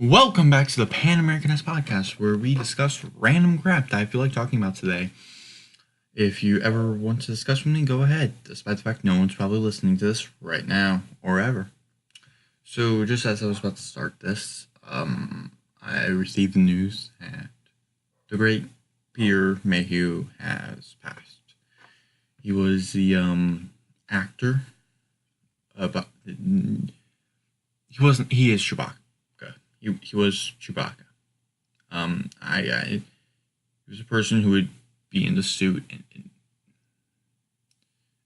Welcome back to the Pan Americanist Podcast, where we discuss random crap that I feel like talking about today. If you ever want to discuss with me, go ahead, despite the fact no one's probably listening to this right now or ever. So, just as I was about to start this, I received the news that the great Peter Mayhew has passed. He was the actor. He is Chewbacca. He was Chewbacca. He was a person who would be in the suit.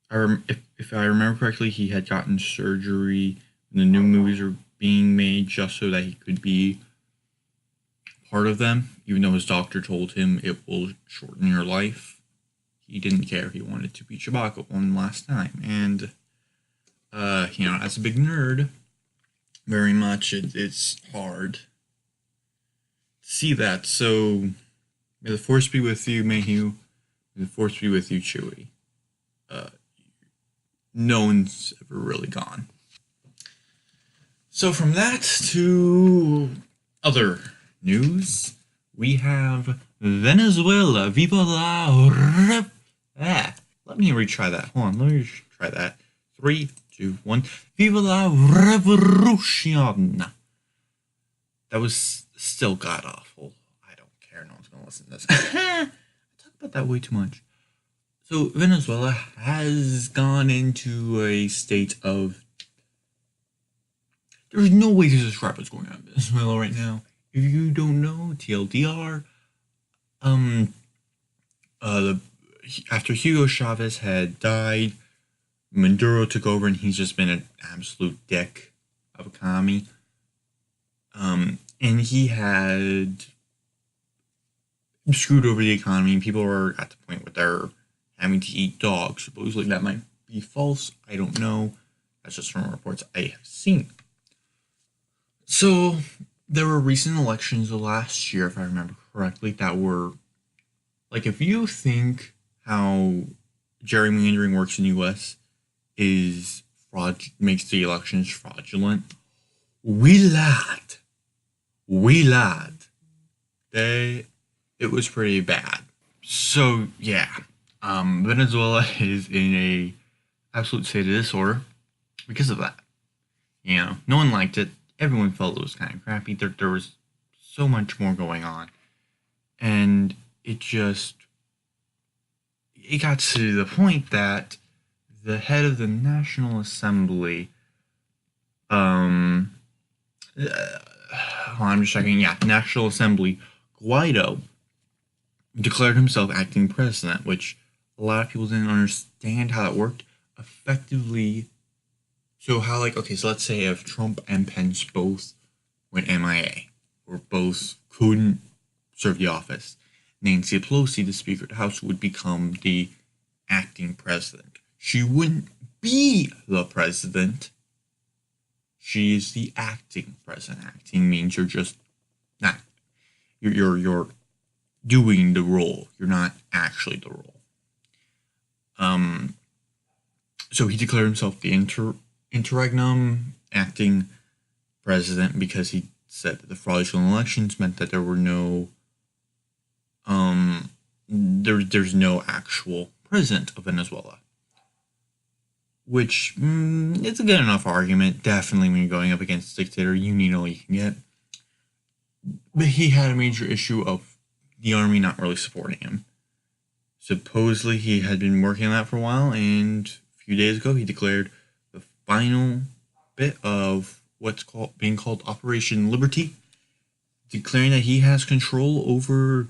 If I remember correctly, he had gotten surgery when the new movies were being made just so that he could be part of them, even though his doctor told him it will shorten your life. He didn't care. He wanted to be Chewbacca one last time. And, as a big nerd, very much it's hard to see that. So may the force be with you, Mayhew. May the force be with you, Chewy. No one's ever really gone. So from that to other news, we have Venezuela. Viva la... Let me retry that. Hold on, let me try that. 3, 2, 1. Viva la revolution. That was still god awful. I don't care. No one's gonna listen to this. I talk about that way too much. So Venezuela has gone into a state of. There's no way to describe what's going on in Venezuela right now. If you don't know, TLDR. After Hugo Chavez had died, Maduro took over, and he's just been an absolute dick of a commie. And he had screwed over the economy. People are at the point where they're having to eat dogs. Supposedly that might be false. I don't know. That's just from reports I have seen. So there were recent elections last year, if I remember correctly, that were like, if you think how gerrymandering works in the U.S. is makes the elections fraudulent. We lied. It was pretty bad. So yeah, Venezuela is in a absolute state of disorder because of that. No one liked it. Everyone felt it was kind of crappy. There was so much more going on, and it got to the point that the head of the National Assembly, I'm just checking, National Assembly, Guaido, declared himself acting president, which a lot of people didn't understand how that worked effectively. So so let's say if Trump and Pence both went MIA, or both couldn't serve the office, Nancy Pelosi, the Speaker of the House, would become the acting president. She wouldn't be the president. She is the acting president. Acting means you're just not. You're doing the role. You're not actually the role. So he declared himself the interregnum acting president because he said that the fraudulent elections meant that there were no. There's no actual president of Venezuela. Which, it's a good enough argument. Definitely when you're going up against a dictator, you need all you can get. But he had a major issue of the army not really supporting him. Supposedly he had been working on that for a while, and a few days ago he declared the final bit of what's being called Operation Liberty, declaring that he has control over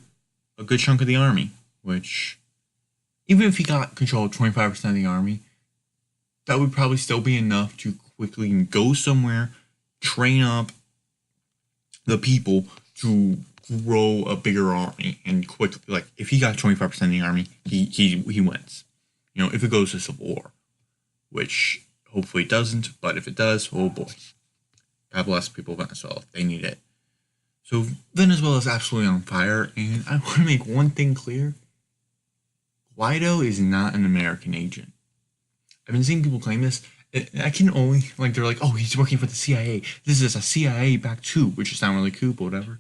a good chunk of the army, which, even if he got control of 25% of the army, that would probably still be enough to quickly go somewhere, train up the people to grow a bigger army, and quickly, like, if he got 25% of the army, he wins. If it goes to civil war, which hopefully it doesn't, but if it does, oh boy. God bless people of Venezuela. They need it. So Venezuela is absolutely on fire, and I want to make one thing clear. Guaido is not an American agent. I've been seeing people claim this, I can only, like, they're like, oh, he's working for the CIA. This is a CIA back too, which is not really cool, but whatever.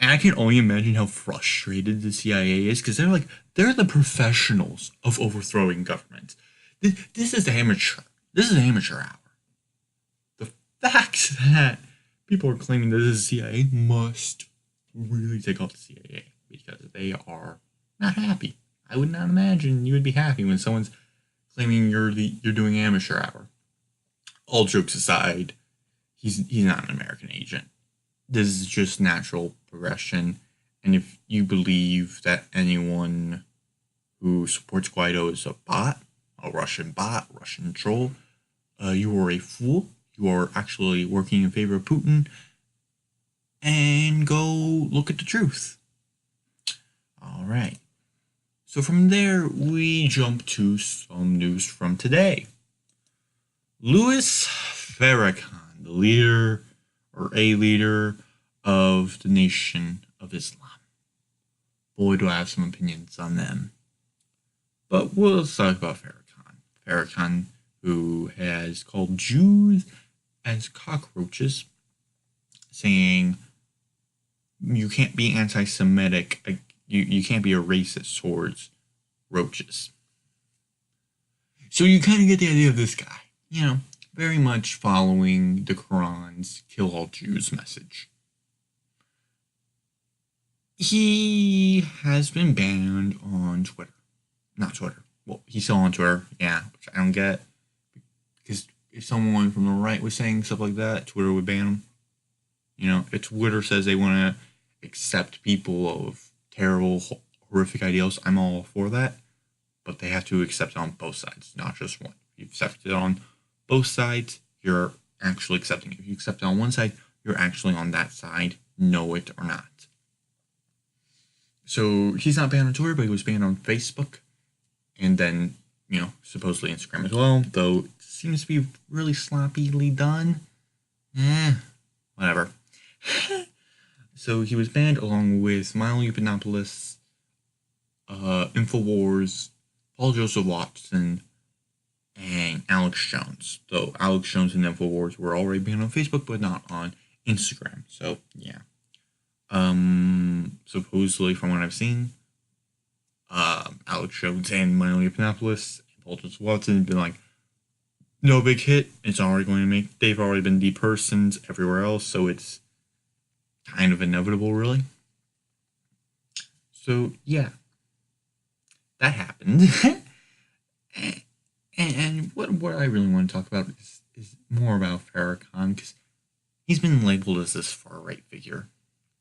And I can only imagine how frustrated the CIA is because they're the professionals of overthrowing governments. This is amateur. This is amateur hour. The fact that people are claiming that this is CIA must really take off the CIA because they are not happy. I would not imagine you would be happy when someone's claiming you're doing amateur hour. All jokes aside, he's not an American agent. This is just natural progression. And if you believe that anyone who supports Guaido is a bot, a Russian troll, you are a fool. You are actually working in favor of Putin. And go look at the truth. All right. So from there, we jump to some news from today. Louis Farrakhan, the leader or a leader of the Nation of Islam. Boy, do I have some opinions on them. But let's talk about Farrakhan. Farrakhan, who has called Jews as cockroaches, saying you can't be anti-Semitic, you can't be a racist towards roaches. So you kind of get the idea of this guy, very much following the Quran's kill all Jews message. He has been banned on Twitter. Not Twitter. Well, he's still on Twitter, yeah, which I don't get. Because if someone from the right was saying stuff like that, Twitter would ban him. If Twitter says they want to accept people of terrible, horrific ideals, I'm all for that. But they have to accept it on both sides, not just one. If you accept it on both sides, you're actually accepting it. If you accept it on one side, you're actually on that side, know it or not. So he's not banned on Twitter, but he was banned on Facebook. And then, supposedly Instagram as well, though it seems to be really sloppily done. Whatever. So he was banned along with Milo Yiannopoulos, InfoWars, Paul Joseph Watson, and Alex Jones. Though Alex Jones and InfoWars were already banned on Facebook, but not on Instagram. So, yeah. Supposedly, from what I've seen, Alex Jones and Milo Yiannopoulos and Paul Joseph Watson have been like, no big hit. It's already going to they've already been depersoned everywhere else, so it's kind of inevitable, really. So, yeah. That happened. and what I really want to talk about is more about Farrakhan, because he's been labeled as this far-right figure.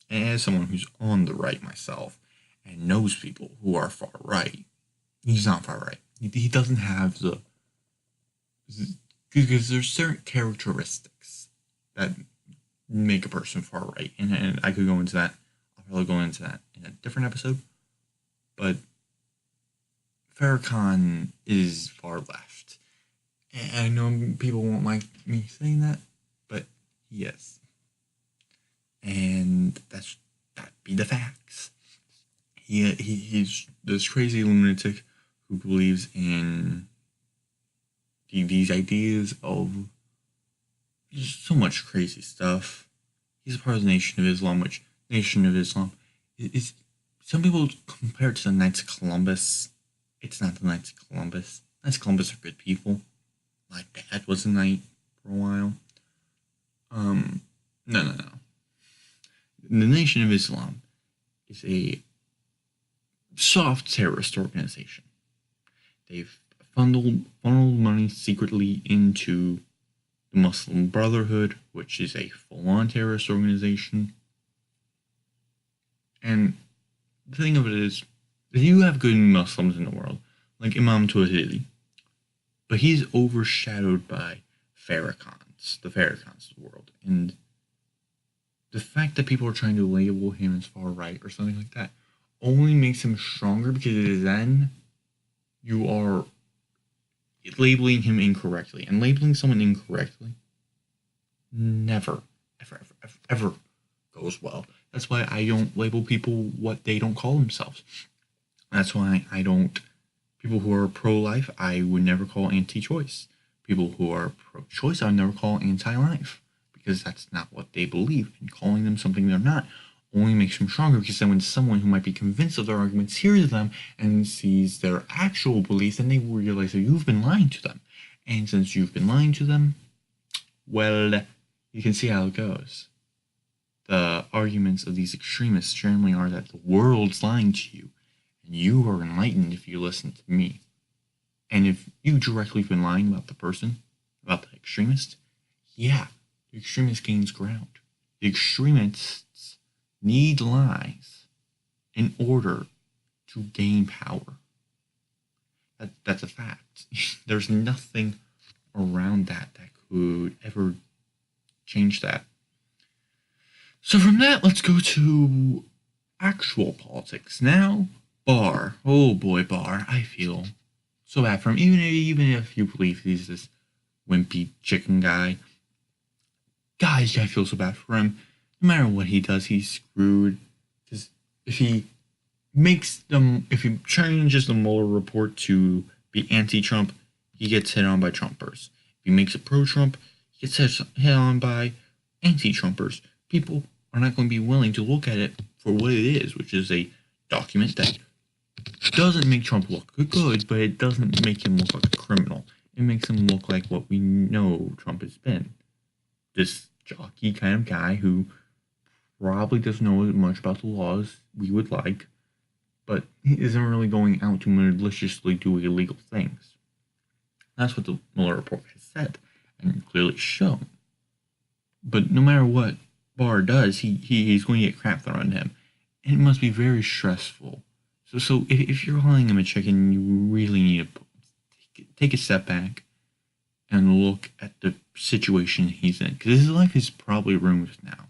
And as someone who's on the right myself and knows people who are far-right, he's not far-right. He doesn't have because there's certain characteristics that make a person far-right. And I could go into that. I'll probably go into that in a different episode. But Farrakhan is far left. And I know people won't like me saying that, but he is. And that be the facts. He's this crazy lunatic who believes in these ideas of just so much crazy stuff. He's a part of the Nation of Islam, which Nation of Islam is some people compare it to the Knights of Columbus. It's not the Knights of Columbus. Knights of Columbus are good people. My dad was a knight for a while. No. The Nation of Islam is a soft terrorist organization. They've funneled money secretly into the Muslim Brotherhood, which is a full-on terrorist organization. And the thing of it is, you have good Muslims in the world, like Imam Tawhidi, but he's overshadowed by the Farrakhans of the world. And the fact that people are trying to label him as far right or something like that only makes him stronger, because then you are labeling him incorrectly. And labeling someone incorrectly never, ever goes well. That's why I don't label people what they don't call themselves. That's why people who are pro-life, I would never call anti-choice. People who are pro-choice I would never call anti-life, because that's not what they believe, and calling them something they're not only makes them stronger, because then when someone who might be convinced of their arguments hears them and sees their actual beliefs, then they will realize that you've been lying to them. And since you've been lying to them, well, you can see how it goes. The arguments of these extremists generally are that the world's lying to you, and you are enlightened if you listen to me. And if you directly have been lying about the person, about the extremist, yeah, the extremist gains ground. The extremists need lies in order to gain power. That's a fact. There's nothing around that could ever change that. So from that, let's go to actual politics. Now, Barr. Oh boy, Barr. I feel so bad for him. Even if you believe he's this wimpy chicken guy. Guys, I feel so bad for him. No matter what he does, he's screwed. Because if he changes the Mueller report to be anti-Trump, he gets hit on by Trumpers. If he makes it pro-Trump, he gets hit on by anti-Trumpers. People are not going to be willing to look at it for what it is, which is a document that doesn't make Trump look good, but it doesn't make him look like a criminal. It makes him look like what we know Trump has been. This jockey kind of guy who probably doesn't know as much about the laws we would like, but he isn't really going out to maliciously do illegal things. That's what the Mueller report has said and clearly shown. But no matter what Barr does, he's going to get crap thrown at him. And it must be very stressful. So if you're calling him a chicken, you really need to take a step back and look at the situation he's in. Because his life is probably ruined now.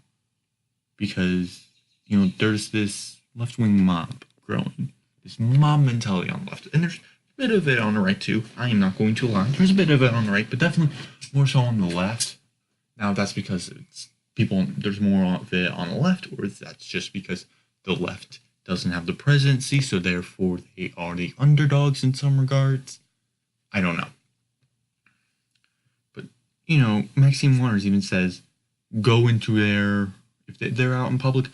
Because, there's this left-wing mob growing. This mob mentality on the left. And there's a bit of it on the right, too. I am not going to lie. There's a bit of it on the right, but definitely more so on the left. Now, that's because there's more of it on the left, or that's just because the left doesn't have the presidency, so therefore they are the underdogs in some regards. I don't know. But, Maxine Waters even says, go into if they're out in public,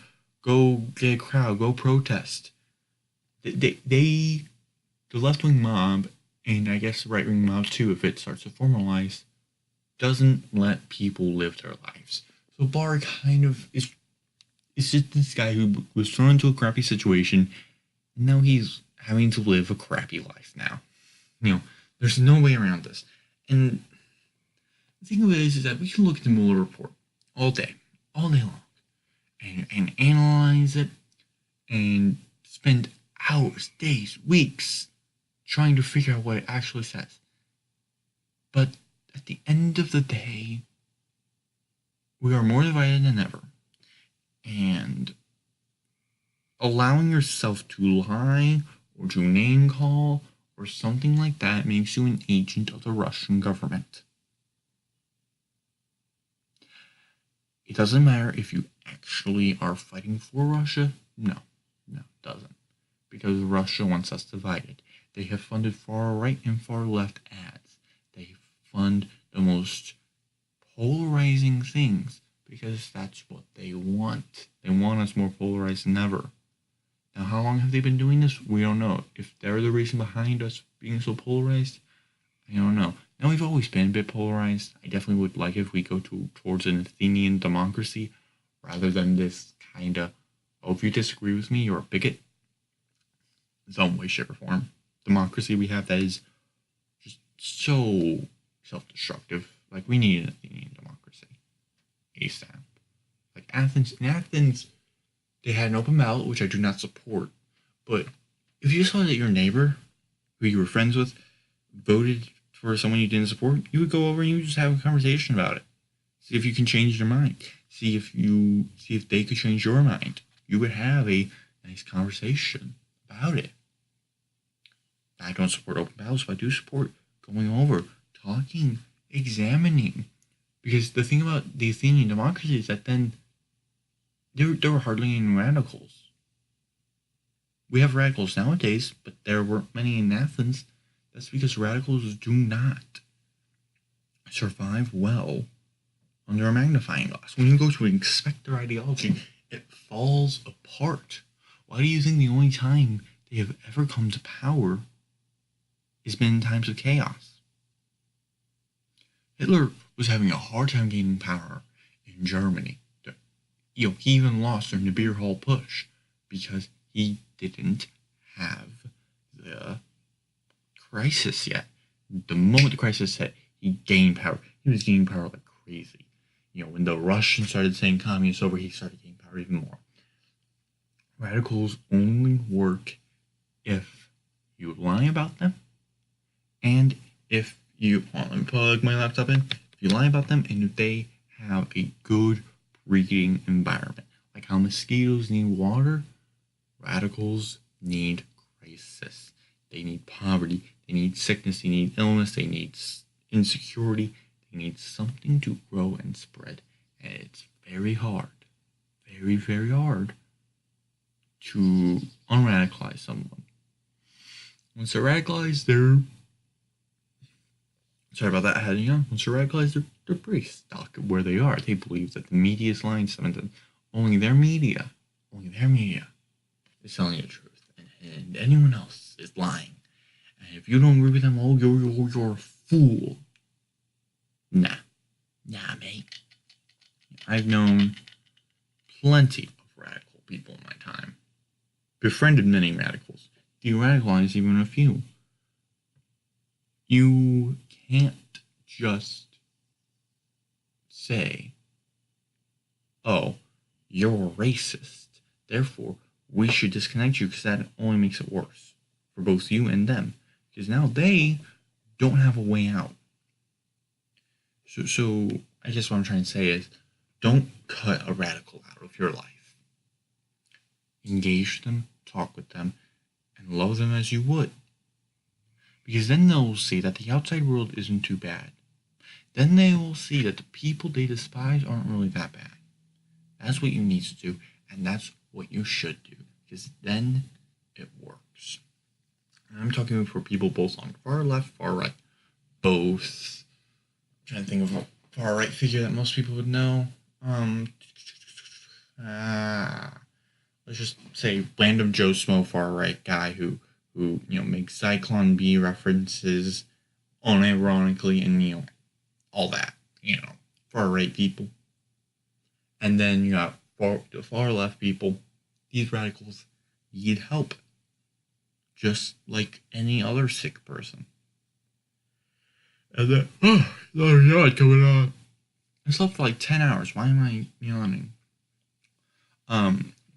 go get a crowd, go protest. The left-wing mob, and I guess the right-wing mob too, if it starts to formalize, doesn't let people live their lives. So Barr kind of is just this guy who was thrown into a crappy situation, and now he's having to live a crappy life now. There's no way around this. And the thing of it is that we can look at the Mueller report all day long, and analyze it, and spend hours, days, weeks trying to figure out what it actually says. But at the end of the day, we are more divided than ever. And allowing yourself to lie or to name call or something like that makes you an agent of the Russian government. It doesn't matter if you actually are fighting for Russia. No, it doesn't. Because Russia wants us divided. They have funded far right and far left ads. They fund the most polarizing things because that's what they want. They want us more polarized than ever. Now, how long have they been doing this? We don't know. If they're the reason behind us being so polarized, I don't know. Now, we've always been a bit polarized. I definitely would like if we go towards an Athenian democracy rather than this kind of, if you disagree with me, you're a bigot. In some way, shape, or form. Democracy we have that is just so self-destructive. Like, we need an Athenian democracy. ASAP. Like, in Athens, they had an open ballot, which I do not support. But if you saw that your neighbor, who you were friends with, voted for someone you didn't support, you would go over and you would just have a conversation about it. See if you can change their mind. See if they could change your mind. You would have a nice conversation about it. I don't support open ballots, but I do support going over, talking, examining. Because the thing about the Athenian democracy is that then there were hardly any radicals. We have radicals nowadays, but there weren't many in Athens. That's because radicals do not survive well under a magnifying glass. When you go to inspect their ideology, it falls apart. Why do you think the only time they have ever come to power has been in times of chaos? Hitler was having a hard time gaining power in Germany. He even lost during the beer hall push because he didn't have the crisis yet. The moment the crisis hit, he gained power. He was gaining power like crazy. When the Russians started saying communist over, he started gaining power even more. Radicals only work if you lie about them, and if you, let me plug my laptop in, if you lie about them, and if they have a good breeding environment. Like how mosquitoes need water, radicals need crisis. They need poverty, they need sickness, they need illness, they need insecurity, they need something to grow and spread. And it's very hard, very, very hard to unradicalize someone. Once they're radicalized, sorry about that, heading on. Once they're radicalized, they're pretty stuck where they are. They believe that the media is lying to them, and that only their media is telling the truth, and anyone else is lying. And if you don't agree with them, you're a fool. Nah, mate. I've known plenty of radical people in my time. Befriended many radicals. De-radicalized even a few. You can't just say, oh, you're racist, therefore we should disconnect you, because that only makes it worse for both you and them, because now they don't have a way out. So I guess what I'm trying to say is, don't cut a radical out of your life. Engage them, talk with them, and love them as you would. Because then they'll see that the outside world isn't too bad. Then they will see that the people they despise aren't really that bad. That's what you need to do, and that's what you should do, because then it works. And I'm talking for people both on far left, far right. Both. I'm trying to think of a far right figure that most people would know. Let's just say random Joe Smo far right guy who makes Zyklon B references unironically, and all that, far right people. And then you got the far left people. These radicals need help, just like any other sick person. And then, God, coming on. I slept for like 10 hours. Why am I yawning?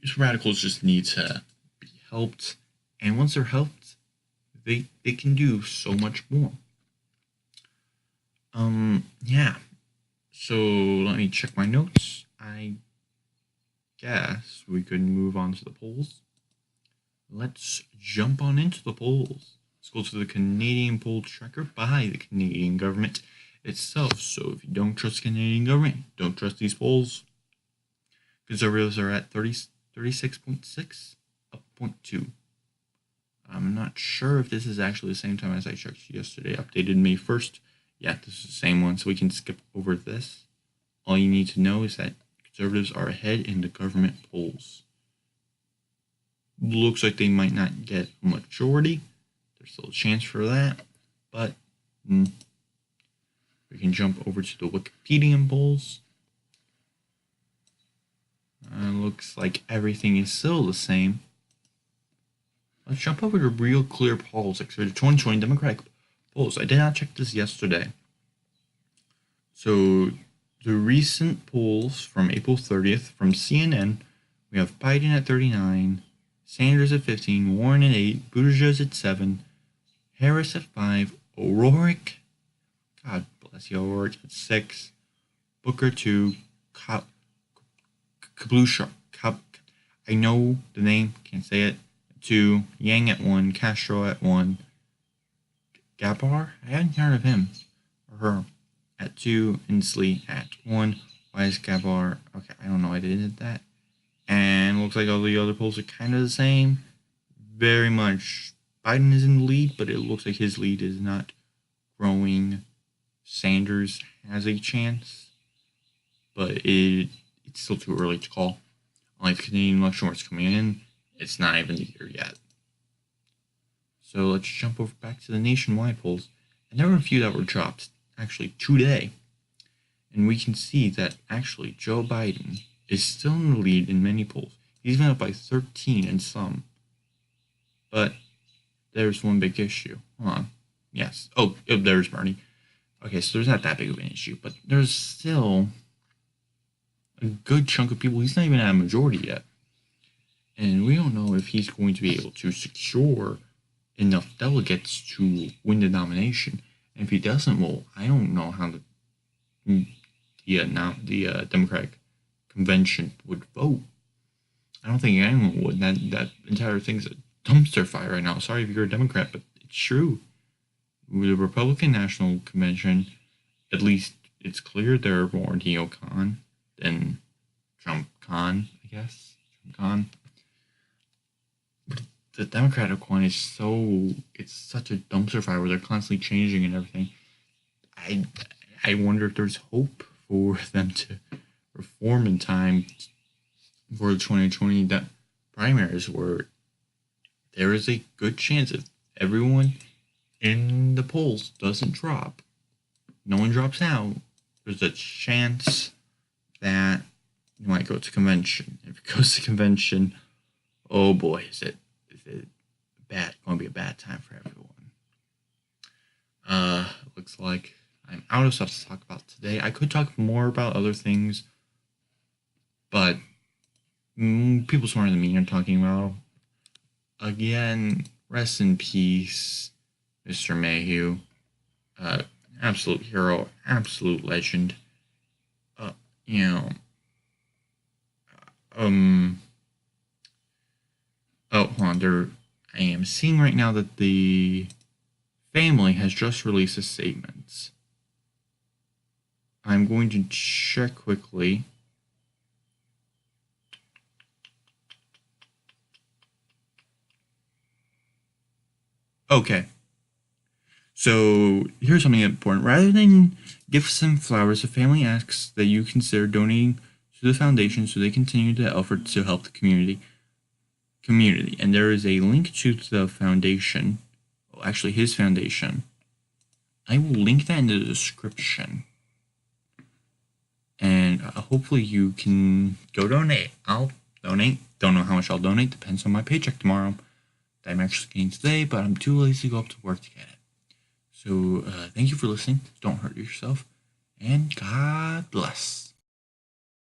These radicals just need to be helped. And once they're helped, they can do so much more. Yeah. So let me check my notes. I guess we could move on to the polls. Let's jump on into the polls. Let's go to the Canadian poll tracker by the Canadian government itself. So if you don't trust the Canadian government, don't trust these polls. Conservatives are at 36.6, up 0.2. I'm not sure if this is actually the same time as I checked yesterday, updated May 1st. Yeah, this is the same one, so we can skip over this. All you need to know is that Conservatives are ahead in the government polls. Looks like they might not get a majority. There's still a chance for that, but we can jump over to the Wikipedia polls. Looks like everything is still the same. Let's jump over to Real Clear Politics for the 2020 Democratic polls. I did not check this yesterday. So the recent polls from April 30th from CNN, we have Biden at 39, Sanders at 15, Warren at 8, Buttigieg at 7, Harris at 5, O'Rourke, God bless you, O'Rourke at 6, Booker 2, Kablusha, I know the name, can't say it, 2, Yang at 1, Castro at 1, Gabbard, I hadn't heard of him, or her, at 2, Inslee at 1, why is Gabbard, okay, I don't know why they did that, and looks like all the other polls are kind of the same, very much, Biden is in the lead, but it looks like his lead is not growing Sanders has a chance, but it's still too early to call. Unlike the Canadian election where it's coming in, it's not even the year yet. So let's jump over back to the nationwide polls. And there were a few that were dropped, actually, today. And we can see that actually Joe Biden is still in the lead in many polls. He's even up by 13 in some. But there's one big issue. Hold on. Yes. Oh, there's Bernie. Okay, so there's not that big of an issue, but there's still a good chunk of people. He's not even at a majority yet. And we don't know if he's going to be able to secure enough delegates to win the nomination. And if he doesn't, well, I don't know how the Democratic convention would vote. I don't think anyone would. That entire thing's a dumpster fire right now. Sorry if you're a Democrat, but it's true. The Republican National Convention, at least it's clear they're more neocon than Trump-con, I guess. Trump-con. But the Democratic one is it's such a dumpster fire where they're constantly changing and everything. I wonder if there's hope for them to reform in time for the 2020 primaries, where there is a good chance if everyone in the polls doesn't drop, no one drops out, there's a chance that you might go to convention. If it goes to convention, oh boy, is it going to be a bad time for everyone. Looks like I'm out of stuff to talk about today. I could talk more about other things, but people smarter than me are talking about. Again, rest in peace, Mr. Mayhew. Absolute hero, absolute legend. Oh, hold on. I am seeing right now that the family has just released a statement. I'm going to check quickly. Okay. So here's something important. Rather than gifts and flowers, the family asks that you consider donating to the foundation so they continue the effort to help the community. And there is a link to the foundation. Well, actually, his foundation. I will link that in the description. And hopefully you can go donate. I'll donate. Don't know how much I'll donate. Depends on my paycheck tomorrow. That I'm actually getting today, but I'm too lazy to go up to work to get it. So thank you for listening. Don't hurt yourself. And God bless.